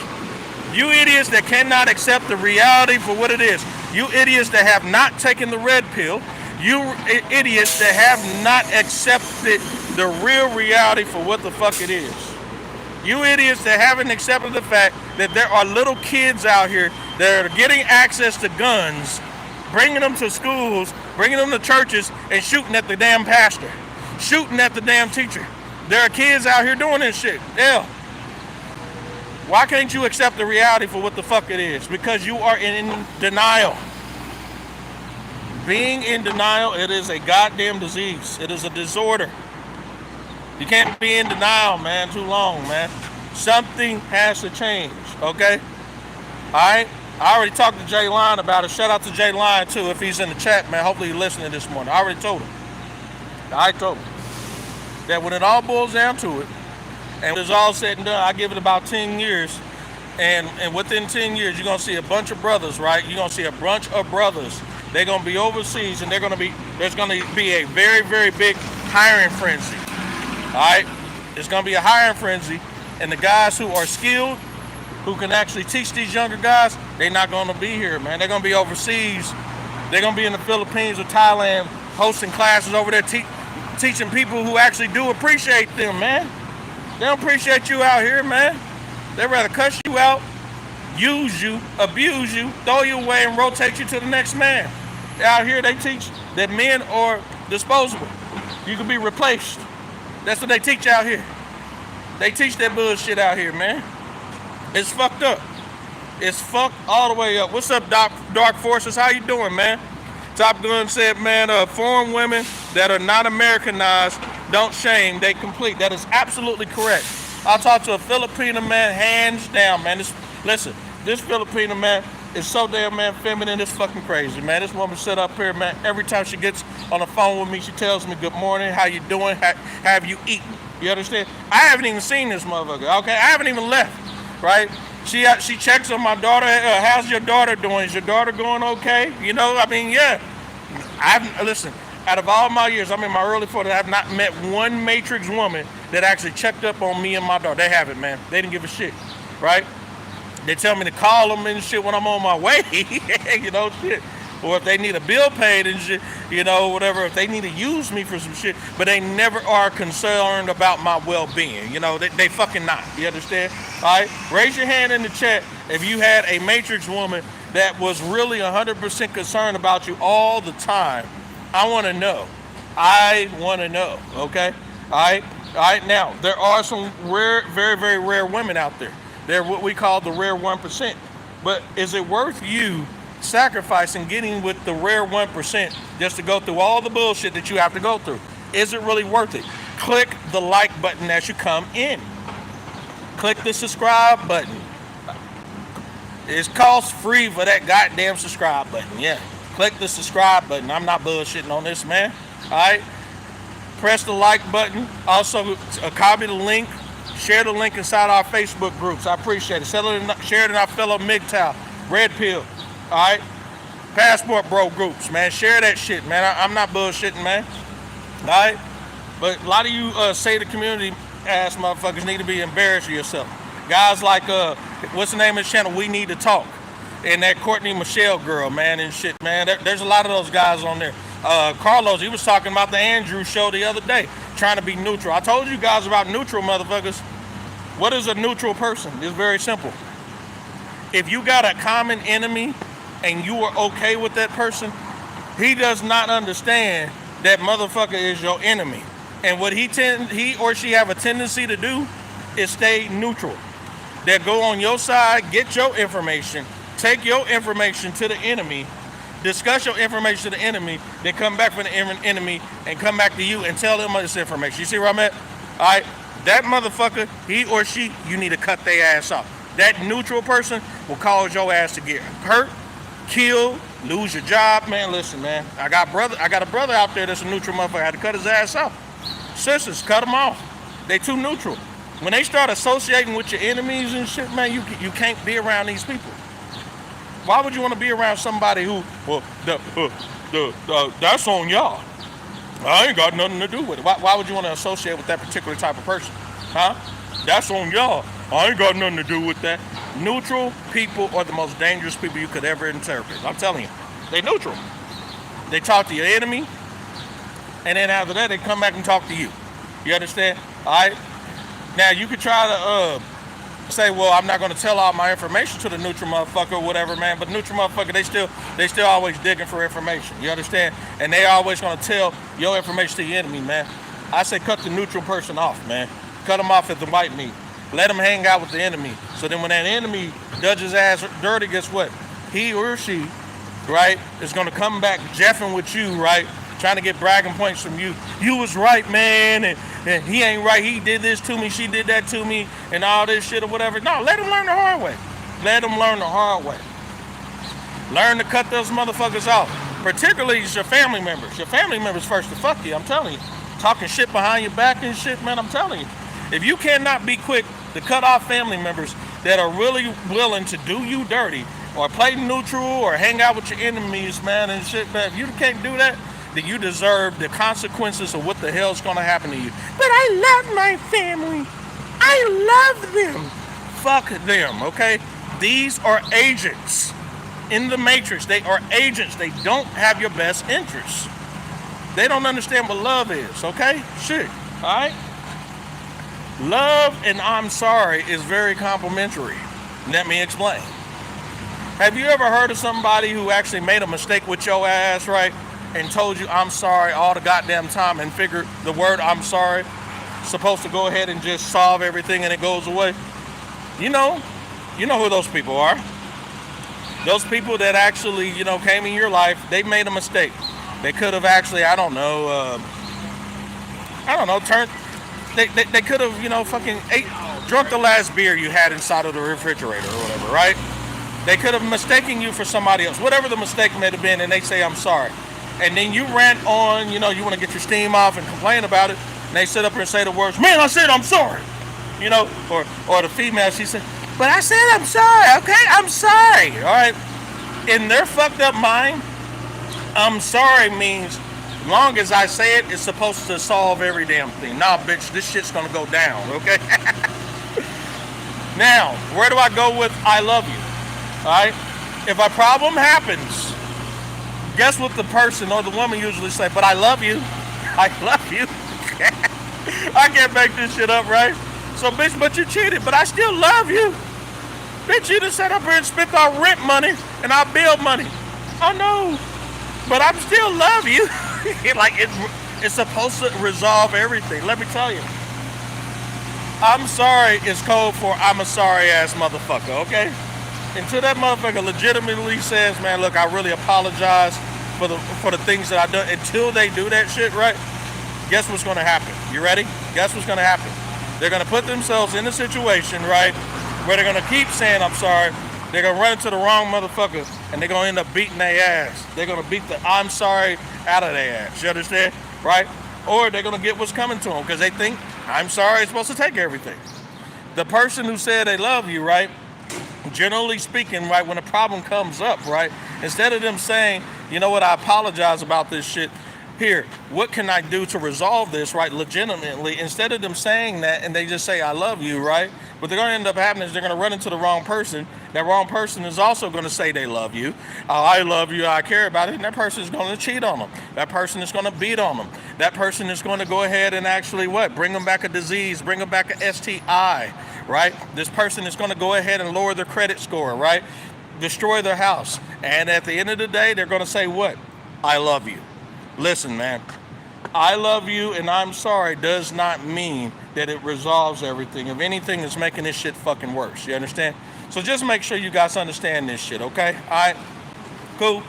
You idiots that cannot accept the reality for what it is. You idiots that have not taken the red pill. You idiots that have not accepted the real reality for what the fuck it is. You idiots that haven't accepted the fact that there are little kids out here that are getting access to guns, bringing them to schools, bringing them to churches, and shooting at the damn pastor, shooting at the damn teacher. There are kids out here doing this shit. Hell. Why can't you accept the reality for what the fuck it is? Because you are in denial. Being in denial, it is a goddamn disease. It is a disorder. You can't be in denial, man, too long, man. Something has to change, okay? All right? I already talked to Jay Line about it. Shout out to Jay Line, too, if he's in the chat, man. Hopefully he's listening this morning. I already told him. I told him that when it all boils down to it, and when it's all said and done, I give it about 10 years, and within 10 years, you're going to see a bunch of brothers, right? You're going to see a bunch of brothers. They're going to be overseas, and there's going to be a very, very big hiring frenzy. All right? It's going to be a hiring frenzy, and the guys who are skilled, who can actually teach these younger guys, they're not going to be here, man. They're going to be overseas. They're going to be in the Philippines or Thailand hosting classes over there, teaching people who actually do appreciate them, man. They don't appreciate you out here, man. They'd rather cuss you out, use you, abuse you, throw you away, and rotate you to the next man. Out here, they teach that men are disposable. You can be replaced. That's what they teach out here. They teach that bullshit out here, man. It's fucked up. It's fucked all the way up. What's up, Dark Forces? How you doing, man? Top Gun said, man, foreign women that are not Americanized don't shame, they complete. That is absolutely correct. I talked to a Filipino man, hands down, man. This Filipino man is so damn, man, feminine. It's fucking crazy, man. This woman sit up here, man. Every time she gets on the phone with me, she tells me, good morning, how you doing, have you eaten? You understand? I haven't even seen this motherfucker, okay? I haven't even left, right? She checks on my daughter. How's your daughter doing? Is your daughter going okay? You know, I mean, yeah. Listen, out of all my years, I'm in my early 40s, I have not met one matrix woman that actually checked up on me and my daughter. They haven't, man. They didn't give a shit, right? They tell me to call them and shit when I'm on my way, you know, shit. Or if they need a bill paid and shit, you know, whatever, if they need to use me for some shit, but they never are concerned about my well-being, you know, they fucking not, you understand? All right, raise your hand in the chat if you had a matrix woman that was really 100% concerned about you all the time. I want to know. I want to know, okay? All right, now, there are some rare, very, very rare women out there. They're what we call the rare 1%. But is it worth you sacrificing getting with the rare 1% just to go through all the bullshit that you have to go through? Is it really worth it? Click the like button as you come in. Click the subscribe button. It's cost free for that goddamn subscribe button. Yeah. Click the subscribe button. I'm not bullshitting on this, man. All right. Press the like button. Also, copy the link. Share the link inside our Facebook groups. I appreciate it. Share it in our fellow MGTOW, Red Pill, all right? Passport Bro groups, man. Share that shit, man. I'm not bullshitting, man. All right? But a lot of you say the community ass motherfuckers need to be embarrassed of yourself. Guys like, what's the name of the channel? We Need to Talk. And that Courtney Michelle girl, man, and shit, man. There's a lot of those guys on there. Carlos, he was talking about the Andrew show the other day, trying to be neutral. I told you guys about neutral motherfuckers. What is a neutral person? It's very simple. If you got a common enemy and you are okay with that person, he does not understand that motherfucker is your enemy. And what he or she have a tendency to do is stay neutral. They go on your side, get your information, take your information to the enemy, discuss your information to the enemy, then come back from the enemy and come back to you and tell them this information. You see where I'm at? All right, that motherfucker, he or she, you need to cut their ass off. That neutral person will cause your ass to get hurt, killed, lose your job. Man, listen, man, I got a brother out there that's a neutral motherfucker. I had to cut his ass off. Sisters, cut them off. They too neutral. When they start associating with your enemies and shit, man, you can't be around these people. Why would you want to be around somebody who, well, that's on y'all. I ain't got nothing to do with it. Why would you want to associate with that particular type of person? Huh? That's on y'all. I ain't got nothing to do with that. Neutral people are the most dangerous people you could ever interpret. I'm telling you. They neutral. They talk to your enemy, and then after that, they come back and talk to you. You understand? All right? Now, you could try to say, well, I'm not going to tell all my information to the neutral motherfucker or whatever, man. But neutral motherfucker, they still always digging for information. You understand? And they always going to tell your information to your enemy, man. I say cut the neutral person off, man. Cut them off at the white meat. Let them hang out with the enemy. So then when that enemy does his ass dirty, guess what? He or she, right, is going to come back jeffing with you, right? Trying to get bragging points from you. You was right, man, and he ain't right. He did this to me, she did that to me, and all this shit or whatever. No, let them learn the hard way. Let them learn the hard way. Learn to cut those motherfuckers off. Particularly your family members. Your family members first to fuck you, I'm telling you. Talking shit behind your back and shit, man, I'm telling you. If you cannot be quick to cut off family members that are really willing to do you dirty or play neutral or hang out with your enemies, man, and shit, man, if you can't do that, then you deserve the consequences of what the hell's going to happen to you. But I love my family. I love them. Fuck them, okay? These are agents in the matrix. They are agents. They don't have your best interests. They don't understand what love is, okay? Shit, all right? Love and I'm sorry is very complimentary. Let me explain. Have you ever heard of somebody who actually made a mistake with your ass, right? And told you I'm sorry all the goddamn time and figured the word I'm sorry supposed to go ahead and just solve everything and it goes away? You know who those people are. Those people that actually, came in your life, they made a mistake. They could have actually, they could have, drunk the last beer you had inside of the refrigerator or whatever, right? They could have mistaken you for somebody else, whatever the mistake may have been, and they say, I'm sorry. And then you rant on, you want to get your steam off and complain about it, and they sit up here and say the words, man, I said I'm sorry. Or the female, she said, but I said I'm sorry, okay? I'm sorry, all right? In their fucked up mind, I'm sorry means, long as I say it, it's supposed to solve every damn thing. Nah, bitch, this shit's gonna go down, okay? Now, where do I go with I love you? All right? If a problem happens, guess what the person or the woman usually say? But I love you. I love you. I can't make this shit up, right? So, bitch, but you cheated, but I still love you. Bitch, you just sat up here and spent our rent money and our bill money. Oh, no. But I still love you. Like, it's supposed to resolve everything. Let me tell you. I'm sorry is code for I'm a sorry-ass motherfucker, okay? Until that motherfucker legitimately says, man, look, I really apologize for the things that I've done. Until they do that shit, right? Guess what's going to happen? You ready? Guess what's going to happen? They're going to put themselves in a situation, right, where they're going to keep saying I'm sorry. They're going to run into the wrong motherfucker, and they're going to end up beating their ass. They're going to beat the I'm sorry out of their ass. You understand? Right? Or they're going to get what's coming to them because they think I'm sorry is supposed to take everything. The person who said they love you, right, generally speaking, right, when a problem comes up, right, instead of them saying, you know what, I apologize about this shit, here, what can I do to resolve this, right, legitimately, instead of them saying that and they just say, I love you, right, what they're going to end up happening is they're going to run into the wrong person. That wrong person is also going to say they love you. I love you, I care about it, and that person is going to cheat on them. That person is going to beat on them. That person is going to go ahead and actually what? Bring them back a disease, bring them back a STI, right? This person is going to go ahead and lower their credit score, right? Destroy their house. And at the end of the day, they're going to say what? I love you. Listen, man. I love you and I'm sorry does not mean that it resolves everything. If anything, it's making this shit fucking worse. You understand? So just make sure you guys understand this shit, okay? All right? Cool.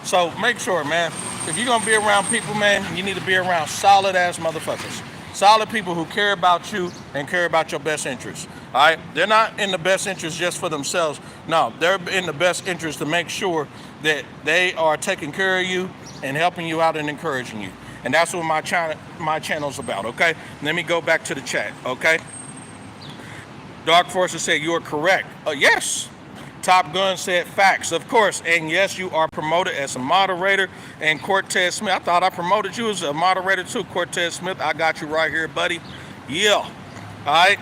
So make sure, man, if you're going to be around people, man, you need to be around solid-ass motherfuckers. Solid people who care about you and care about your best interests. All right? They're not in the best interest just for themselves. No, they're in the best interest to make sure that they are taking care of you and helping you out and encouraging you. And that's what my channel's about, okay? Let me go back to the chat, okay? Dark Forces said, you are correct. Yes. Top Gun said, facts, of course. And yes, you are promoted as a moderator. And Cortez Smith, I thought I promoted you as a moderator too. Cortez Smith, I got you right here, buddy. Yeah. All right.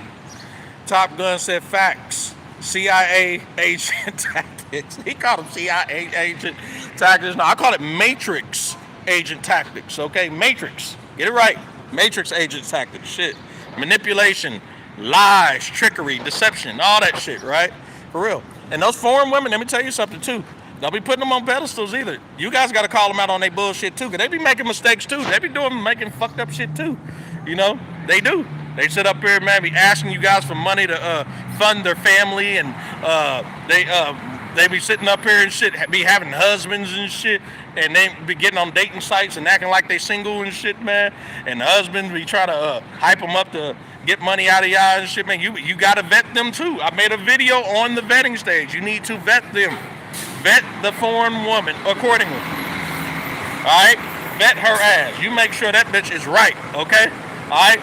Top Gun said, facts. CIA agent tactics. He called him CIA agent tactics. No, I call it Matrix agent tactics, okay? Matrix. Get it right. Matrix agent tactics. Shit. Manipulation, lies, trickery, deception, all that shit, right? For real. And those foreign women, let me tell you something too. Don't be putting them on pedestals either. You guys got to call them out on their bullshit too, because they be making mistakes too. They be making fucked up shit too. You know, they do. They sit up here, man, be asking you guys for money to fund their family, and they be sitting up here and shit, be having husbands and shit, and they be getting on dating sites and acting like they single and shit, man. And the husband be trying to hype them up to get money out of y'all and shit, man. You gotta vet them too. I made a video on the vetting stage. You need to vet them. Vet the foreign woman accordingly. Alright? Vet her ass. You make sure that bitch is right, okay? Alright?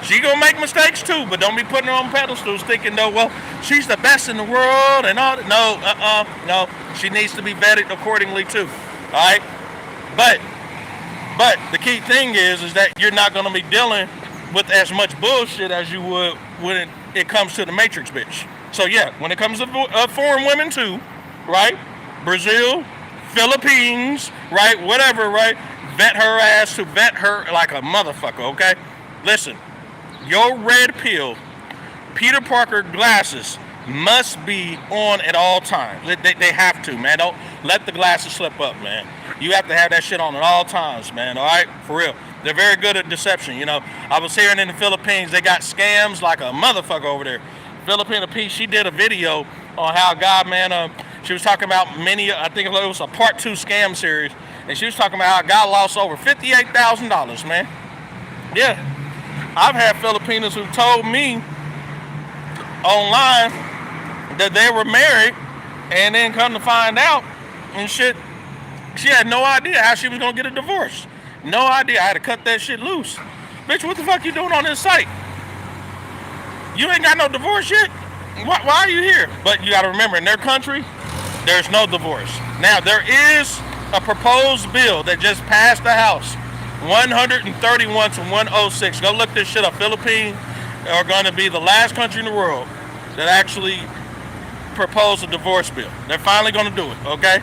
She gonna make mistakes too, but don't be putting her on pedestals thinking, no, well, she's the best in the world and all that. No. She needs to be vetted accordingly too. Alright? But the key thing is that you're not gonna be dealing with as much bullshit as you would when it comes to the Matrix bitch. So yeah, when it comes to foreign women too, right? Brazil, Philippines, right? Whatever, right? Vet her ass to vet her like a motherfucker, okay? Listen, your red pill, Peter Parker glasses must be on at all times. They have to, man. Don't let the glasses slip up, man. You have to have that shit on at all times, man, all right? For real. They're very good at deception, you know. I was hearing in the Philippines, they got scams like a motherfucker over there. Filipina P, she did a video on how God, man, she was talking about I think it was a part 2 scam series, and she was talking about how God lost over $58,000, man. Yeah. I've had Filipinos who told me online that they were married, and then come to find out and shit, she had no idea how she was going to get a divorce. No idea. I had to cut that shit loose. Bitch, what the fuck you doing on this site? You ain't got no divorce yet? Why are you here? But you got to remember, in their country, there's no divorce. Now, there is a proposed bill that just passed the House, 131 to 106. Go look this shit up. Philippines are going to be the last country in the world that actually proposed a divorce bill. They're finally going to do it, okay?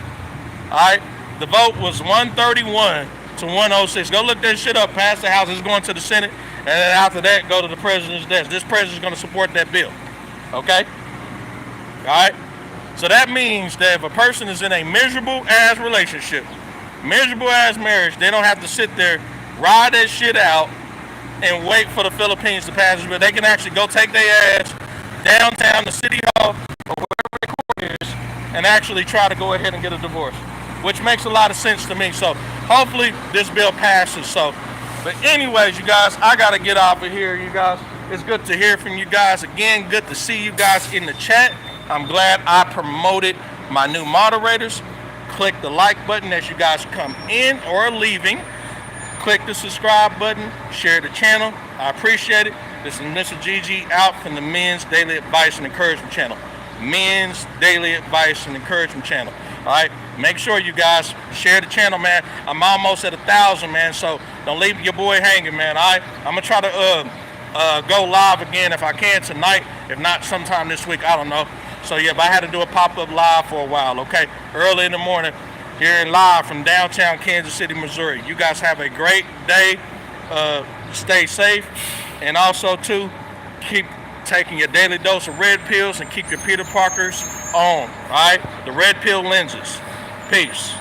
All right? The vote was 131 to 106. Go look that shit up. Pass the House. It's going to the Senate. And then after that, go to the president's desk. This president's going to support that bill. Okay? All right? So that means that if a person is in a miserable-ass relationship, miserable-ass marriage, they don't have to sit there, ride that shit out, and wait for the Philippines to pass this bill. They can actually go take their ass downtown to City Hall or wherever the court is and actually try to go ahead and get a divorce, which makes a lot of sense to me. So hopefully this bill passes. So, but anyways, you guys, I got to get off of here, you guys. It's good to hear from you guys again. Good to see you guys in the chat. I'm glad I promoted my new moderators. Click the like button as you guys come in or leaving. Click the subscribe button. Share the channel. I appreciate it. This is Mr. GG out from the Men's Daily Advice and Encouragement channel. Men's Daily Advice and Encouragement channel. All right. Make sure you guys share the channel, man. I'm almost at 1,000, man. So don't leave your boy hanging, man. All right. I'm gonna try to go live again if I can tonight. If not, sometime this week. I don't know. So yeah, but I had to do a pop-up live for a while. Okay. Early in the morning, here live from downtown Kansas City, Missouri. You guys have a great day. Stay safe, and also too keep taking your daily dose of red pills and keep your Peter Parkers on. All right? The red pill lenses. Peace.